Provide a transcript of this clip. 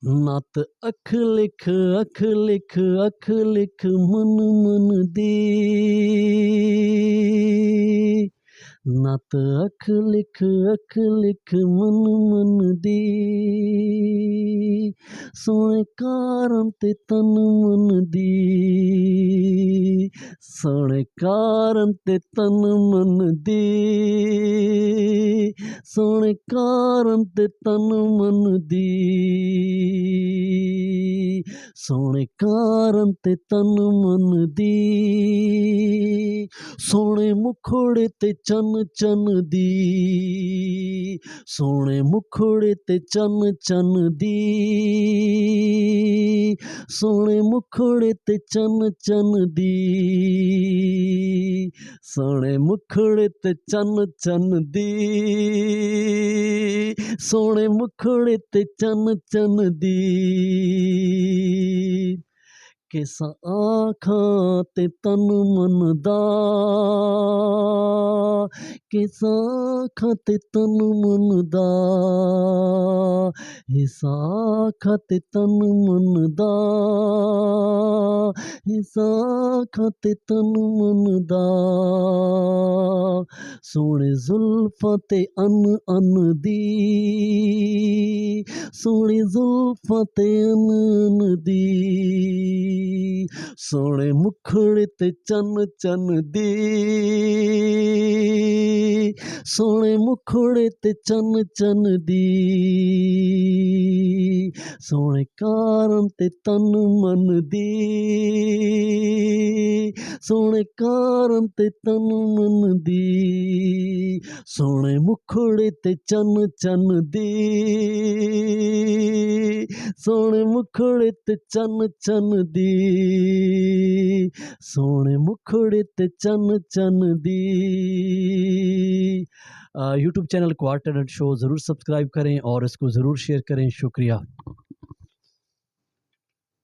नत अख लिख अख लिख अख लिख मन मन दी नत अख लिख मन मन दी सोने कारण ते तन मन दी सोने कारण ते तन मन दी सोने कारण ते तन मन दी सोने कारण ते तन मन दी सोने मुखड़े ते चन चन दी सोने मुखड़े ते चन चन दी सोने मुखड़े ते चन चन दी सोने मुखड़े ते चन चन दी सोने मुखड़े ते चन चन दी किसा आखां ते तन मन दा किसा आखां ते तन मन दा हिसा आखां ते तन मन दा हिसा आखां ते तन मन दा सोने जुल्फां ते अन अन दी सोने जुल्फां ते अन अन दी सोने मुखड़े ते चन चन दी सोने मुखड़े ते चन चन दी सोने कारण ते तन मन दी सोने कारण ते तन मन दी सोने मुखड़े ते चन चन दी सोने मुखड़े ते चन चन दी सोने मुखड़े ते चन चन दी। यूट्यूब चैनल क्वार्टर शो ज़रूर सब्सक्राइब करें और इसको ज़रूर शेयर करें। शुक्रिया।